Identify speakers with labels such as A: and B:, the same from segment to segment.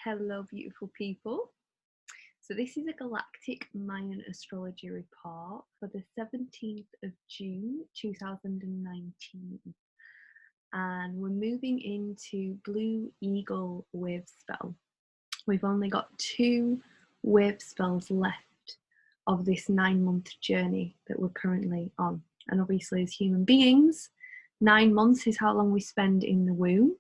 A: Hello, beautiful people. So, this is a Galactic Mayan astrology report for the 17th of June 2019. And we're moving into Blue Eagle Wavespell. We've only got 2 Wavespells left of this 9-month journey that we're currently on. And obviously, as human beings, 9 months is how long we spend in the womb.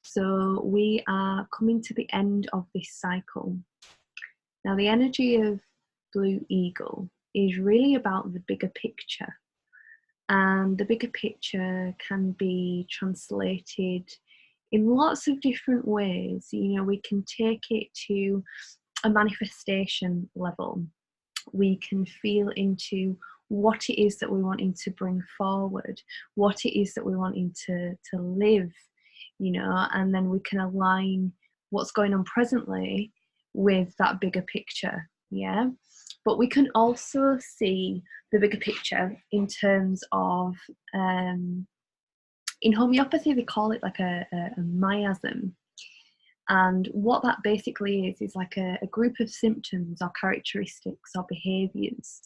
A: So we are coming to the end of this cycle. Now, the energy of Blue Eagle is really about the bigger picture. And the bigger picture can be translated in lots of different ways. You know, we can take it to a manifestation level. We can feel into what it is that we're wanting to bring forward, what it is that we're wanting to live, you know, and then we can align what's going on presently with that bigger picture, yeah? But we can also see the bigger picture in terms of, in homeopathy, they call it like a miasm. And what that basically is like a group of symptoms or characteristics or behaviours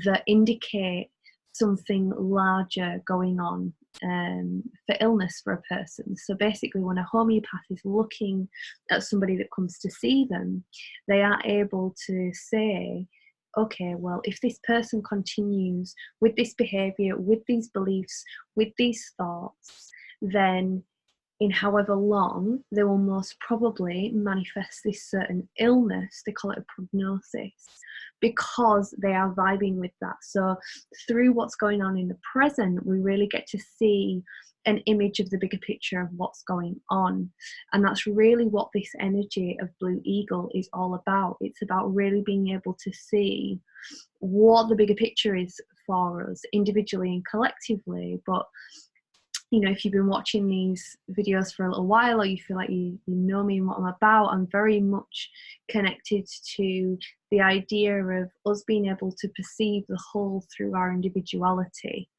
A: that indicate something larger going on for illness for a person. So basically, when a homeopath is looking at somebody that comes to see them, they are able to say, okay, well, if this person continues with this behaviour, with these beliefs, with these thoughts, then in however long, they will most probably manifest this certain illness. They call it a prognosis because they are vibing with that. So through what's going on in the present, we really get to see an image of the bigger picture of what's going on. And that's really what this energy of Blue Eagle is all about. It's about really being able to see what the bigger picture is for us individually and collectively. But you know, if you've been watching these videos for a little while, or you feel like you know me and what I'm about, I'm very much connected to the idea of us being able to perceive the whole through our individuality.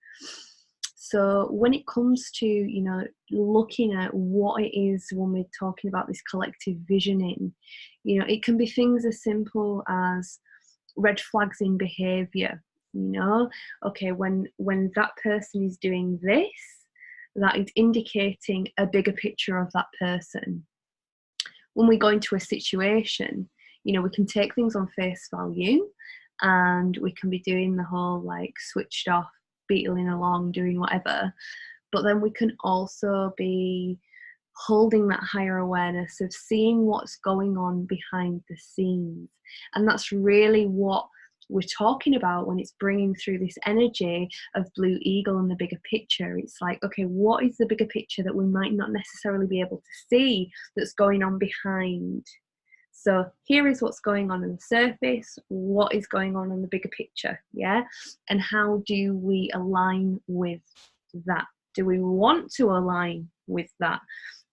A: So when it comes to, you know, looking at what it is when we're talking about this collective visioning, you know, it can be things as simple as red flags in behavior. You know, okay, when that person is doing this, that is indicating a bigger picture of that person. When we go into a situation, you know, we can take things on face value and we can be doing the whole like switched off, beetling along, doing whatever. But then we can also be holding that higher awareness of seeing what's going on behind the scenes. And that's really what we're talking about when it's bringing through this energy of Blue Eagle and the bigger picture. It's like, okay, what is the bigger picture that we might not necessarily be able to see that's going on behind? So here is what's going on the surface, what is going on in the bigger picture, yeah? And how do we align with that? Do we want to align with that?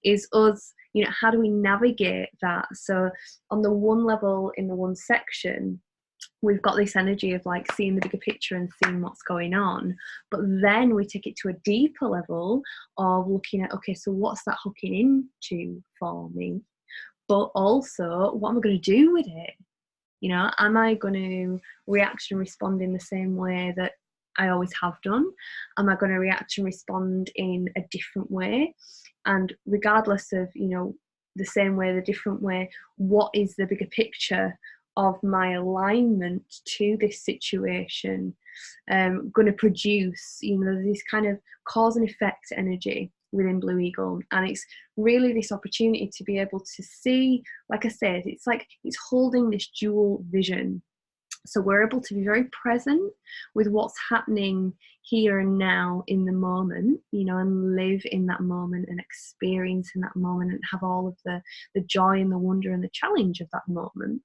A: Is us, you know, how do we navigate that? So on the one level, in the one section, we've got this energy of like seeing the bigger picture and seeing what's going on, but then we take it to a deeper level of looking at, okay, so what's that hooking into for me, but also what am I going to do with it? You know, am I going to react and respond in the same way that I always have done? Am I going to react and respond in a different way? And regardless of, you know, the same way, the different way, what is the bigger picture of my alignment to this situation going to produce? You know, this kind of cause and effect energy within Blue Eagle, and it's really this opportunity to be able to see, like I said, it's like it's holding this dual vision. So we're able to be very present with what's happening here and now in the moment, you know, and live in that moment and experience in that moment and have all of the joy and the wonder and the challenge of that moment,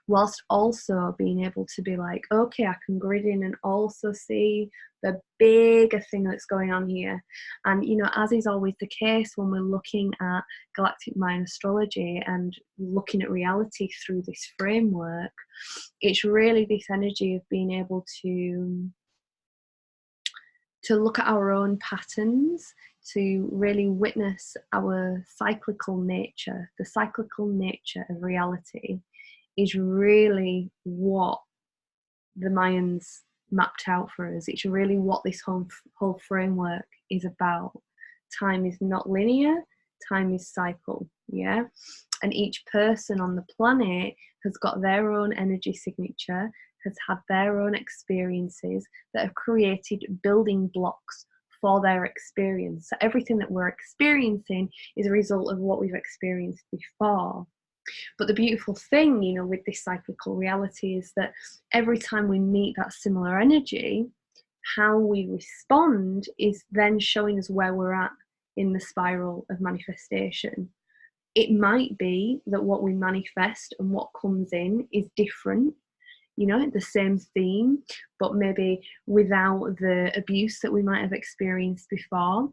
A: whilst also being able to be like, okay, I can grid in and also see the bigger thing that's going on here. And, you know, as is always the case when we're looking at Galactic Mayan astrology and looking at reality through this framework, it's really this energy of being able to look at our own patterns, to really witness our cyclical nature. The cyclical nature of reality is really what the Mayans mapped out for us. It's really what this whole framework is about. Time is not linear, time is cycle, yeah? And each person on the planet has got their own energy signature, has had their own experiences that have created building blocks for their experience. So everything that we're experiencing is a result of what we've experienced before. But the beautiful thing, you know, with this cyclical reality is that every time we meet that similar energy, how we respond is then showing us where we're at in the spiral of manifestation. It might be that what we manifest and what comes in is different, you know, the same theme, but maybe without the abuse that we might have experienced before.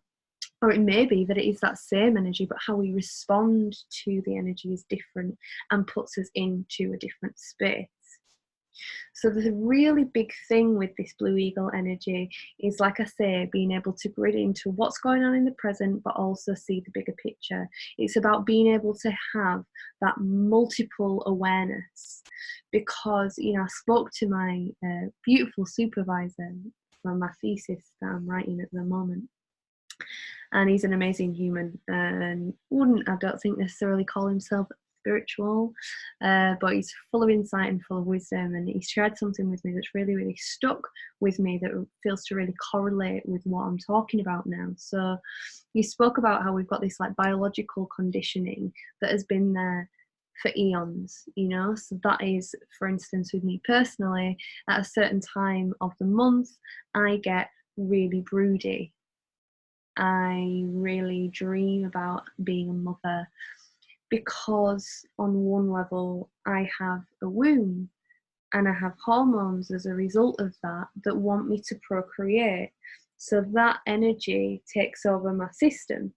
A: Or it may be that it is that same energy, but how we respond to the energy is different and puts us into a different space. So the really big thing with this Blue Eagle energy is, like I say, being able to grid into what's going on in the present, but also see the bigger picture. It's about being able to have that multiple awareness, because, you know, I spoke to my beautiful supervisor for my thesis that I'm writing at the moment. And he's an amazing human, and wouldn't, I don't think, necessarily call himself spiritual, but he's full of insight and full of wisdom, and he's shared something with me that's really, really stuck with me, that feels to really correlate with what I'm talking about now. So he spoke about how we've got this like biological conditioning that has been there for eons, you know. So that is, for instance, with me personally, at a certain time of the month I get really broody. I really dream about being a mother, because on one level I have a womb and I have hormones as a result of that that want me to procreate. So that energy takes over my system.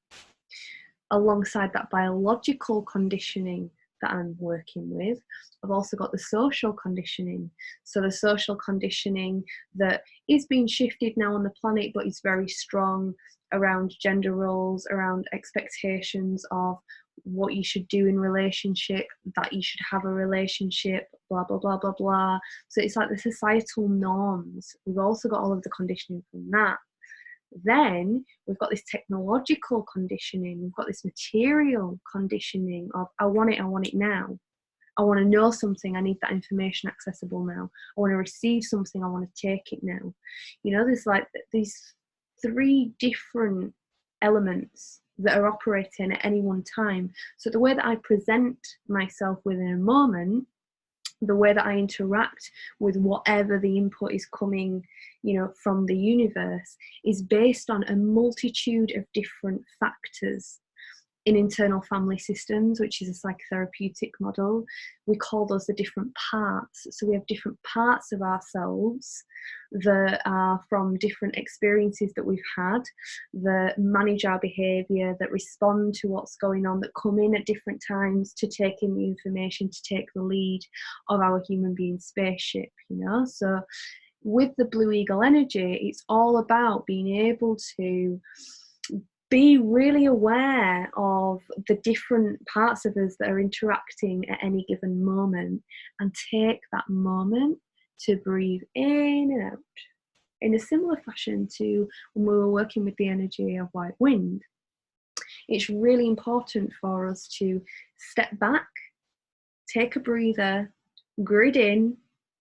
A: Alongside that biological conditioning that I'm working with, I've also got the social conditioning. So the social conditioning that is being shifted now on the planet, but is very strong around gender roles, around expectations of what you should do in relationship, that you should have a relationship, blah, blah, blah, blah, blah. So it's like the societal norms. We've also got all of the conditioning from that. Then we've got this technological conditioning, we've got this material conditioning of I want it now. I want to know something, I need that information accessible now. I want to receive something, I want to take it now. You know, there's like these three different elements that are operating at any one time. So the way that I present myself within a moment, the way that I interact with whatever the input is coming, you know, from the universe, is based on a multitude of different factors. In internal family systems, which is a psychotherapeutic model, we call those the different parts. So we have different parts of ourselves that are from different experiences that we've had, that manage our behaviour, that respond to what's going on, that come in at different times to take in the information, to take the lead of our human being spaceship, you know. So with the Blue Eagle energy, it's all about being able to be really aware of the different parts of us that are interacting at any given moment, and take that moment to breathe in and out in a similar fashion to when we were working with the energy of white wind. It's really important for us to step back, take a breather, grid in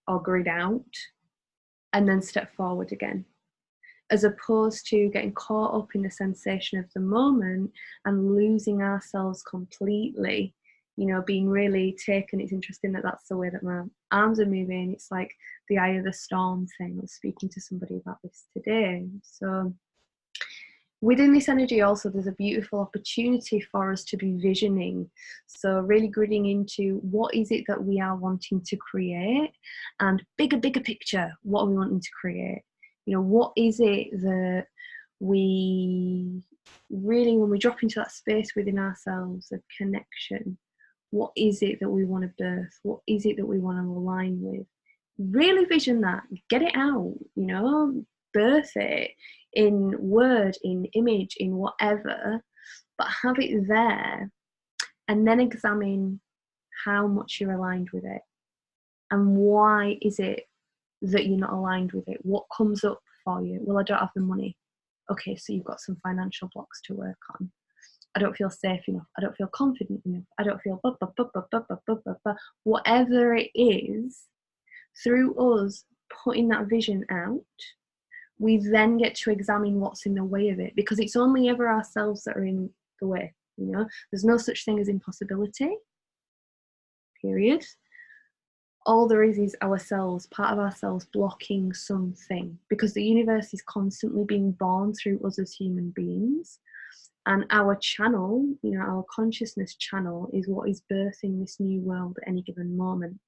A: or grid out, and then step forward again, as opposed to getting caught up in the sensation of the moment and losing ourselves completely, you know, being really taken. It's interesting that that's the way that my arms are moving. It's like the eye of the storm thing. I was speaking to somebody about this today. So within this energy also, there's a beautiful opportunity for us to be visioning. So really gridding into what is it that we are wanting to create, and bigger picture, what are we wanting to create? You know, what is it that we really, when we drop into that space within ourselves of connection, what is it that we want to birth? What is it that we want to align with? Really vision that, get it out, you know, birth it in word, in image, in whatever, but have it there, and then examine how much you're aligned with it, and why is it that you're not aligned with it. What comes up for you? Well, I don't have the money. Okay, so you've got some financial blocks to work on. I don't feel safe enough. I don't feel confident enough. I don't feel whatever it is. Through us putting that vision out, we then get to examine what's in the way of it, because it's only ever ourselves that are in the way. You know, there's no such thing as impossibility, period. All there is ourselves, part of ourselves blocking something, because the universe is constantly being born through us as human beings. And our channel, you know, our consciousness channel is what is birthing this new world at any given moment.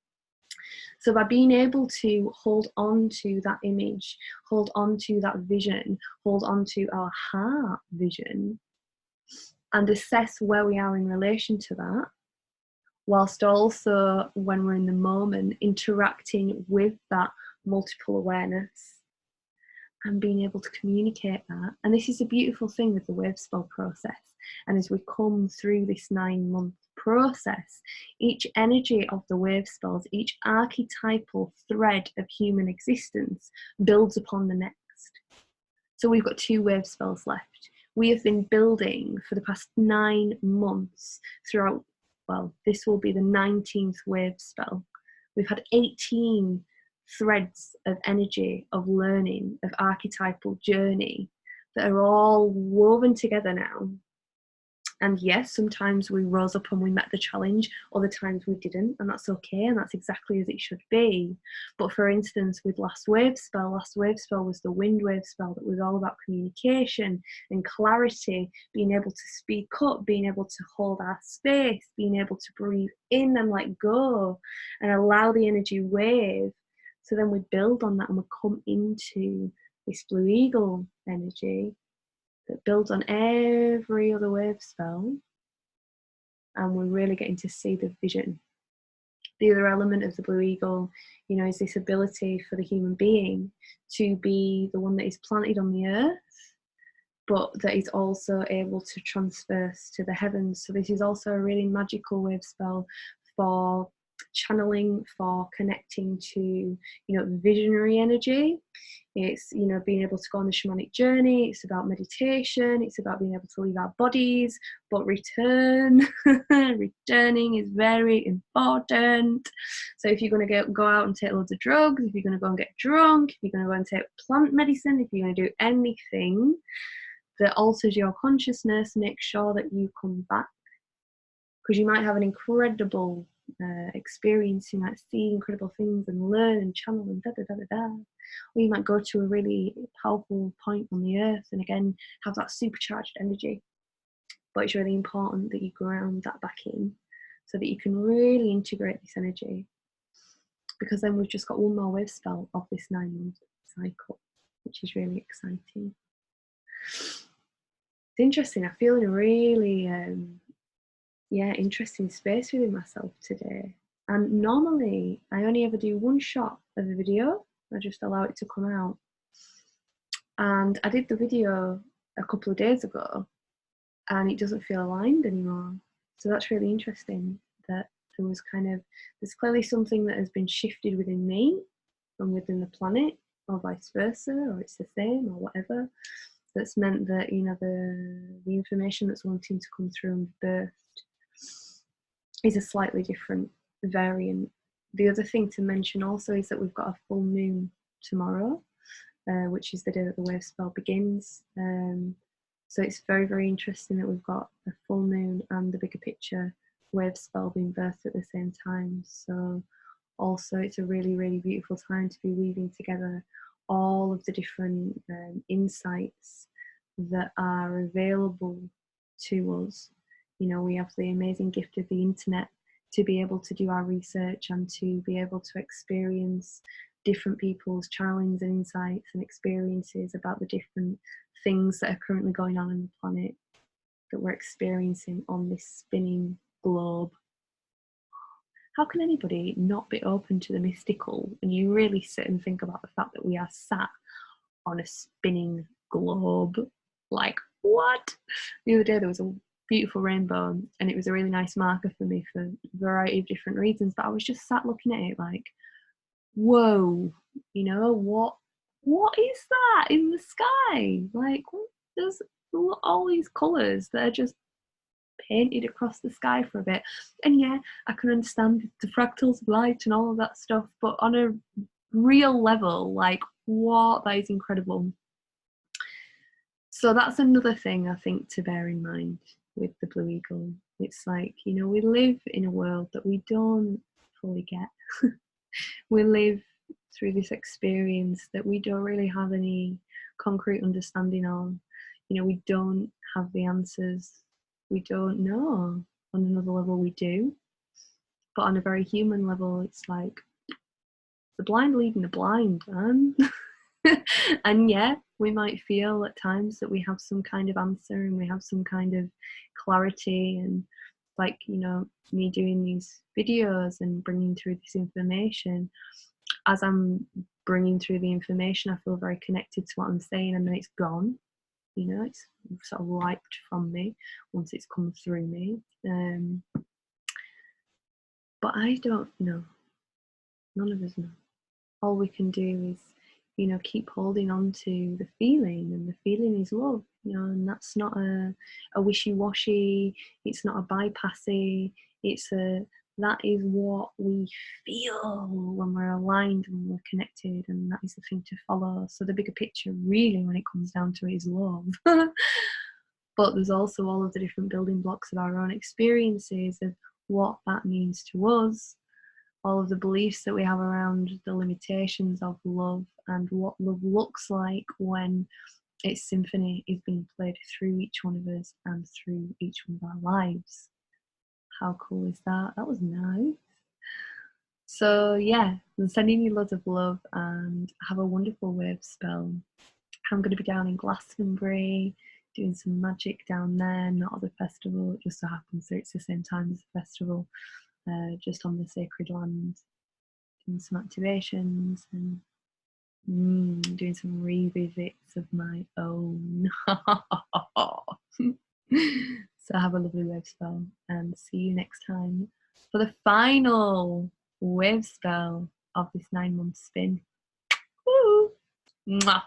A: So by being able to hold on to that image, hold on to that vision, hold on to our heart vision, and assess where we are in relation to that, whilst also, when we're in the moment, interacting with that multiple awareness and being able to communicate that. And this is a beautiful thing with the Wavespell process. And as we come through this 9-month process, each energy of the Wavespells, each archetypal thread of human existence builds upon the next. So we've got 2 Wavespells left. We have been building for the past 9 months throughout, well, this will be the 19th Wavespell. We've had 18 threads of energy, of learning, of archetypal journey that are all woven together now. And yes, sometimes we rose up and we met the challenge, other times we didn't, and that's okay, and that's exactly as it should be. But for instance, with last Wavespell was the wind Wavespell that was all about communication and clarity, being able to speak up, being able to hold our space, being able to breathe in and let go and allow the energy wave. So then we build on that and we come into this blue eagle energy that builds on every other Wavespell, and we're really getting to see the vision. The other element of the blue eagle, you know, is this ability for the human being to be the one that is planted on the earth, but that is also able to transverse to the heavens. So this is also a really magical Wavespell for channeling, for connecting to, you know, visionary energy. It's, you know, being able to go on the shamanic journey. It's about meditation. It's about being able to leave our bodies, but return. Returning is very important. So if you're going to go out and take loads of drugs, if you're going to go and get drunk, if you're going to go and take plant medicine, if you're going to do anything that alters your consciousness, make sure that you come back, because you might have an incredible experience. You might see incredible things and learn and channel and da da da da da. Or you might go to a really powerful point on the earth and again have that supercharged energy. But it's really important that you ground that back in so that you can really integrate this energy, because then we've just got one more Wavespell of this 9-month cycle, which is really exciting. It's interesting. I feel in a really interesting space within myself today. And normally I only ever do one shot of the video. I just allow it to come out. And I did the video a couple of days ago and it doesn't feel aligned anymore. So that's really interesting, that there's clearly something that has been shifted within me and within the planet, or vice versa, or it's the same, or whatever. That's meant that, you know, the information that's wanting to come through and be birthed is a slightly different variant. The other thing to mention also is that we've got a full moon tomorrow, which is the day that the Wavespell begins. So it's very, very interesting that we've got a full moon and the bigger picture Wavespell being birthed at the same time. So also it's a really, really beautiful time to be weaving together all of the different insights that are available to us. You know, we have the amazing gift of the internet to be able to do our research and to be able to experience different people's channelings and insights and experiences about the different things that are currently going on in the planet that we're experiencing on this spinning globe. How can anybody not be open to the mystical when you really sit and think about the fact that we are sat on a spinning globe. Like, what? The other day there was a beautiful rainbow, and it was a really nice marker for me for a variety of different reasons, but I was just sat looking at it like, whoa, you know, what is that in the sky? Like, there's all these colours that are just painted across the sky for a bit. And yeah, I can understand the fractals of light and all of that stuff, but on a real level, like, what? That is incredible. So that's another thing I think to bear in mind with the Blue Eagle. It's like, you know, we live in a world that we don't fully get. We live through this experience that we don't really have any concrete understanding of. You know, we don't have the answers. We don't know. On another level, we do. But on a very human level, it's like the blind leading the blind, man. And yeah, we might feel at times that we have some kind of answer and we have some kind of clarity, and like, you know, me doing these videos and bringing through this information, as I'm bringing through the information, I feel very connected to what I'm saying, and then it's gone, you know, it's sort of wiped from me once it's come through me. But I don't know. None of us know. All we can do is, you know, keep holding on to the feeling, and the feeling is love, you know, and that's not a wishy-washy, it's not a bypassy, it's that is what we feel when we're aligned and we're connected, and that is the thing to follow. So the bigger picture, really, when it comes down to it, is love. But there's also all of the different building blocks of our own experiences of what that means to us, all of the beliefs that we have around the limitations of love, and what love looks like when its symphony is being played through each one of us and through each one of our lives. How cool is that? That was nice. So yeah, I'm sending you loads of love, and have a wonderful Wavespell. I'm going to be down in Glastonbury doing some magic down there, not at the festival, it just so happens that it's the same time as the festival. Just on the sacred land, doing some activations and doing some revisits of my own. So have a lovely Wavespell, and see you next time for the final Wavespell of this 9-month spin. Woo! Mwah!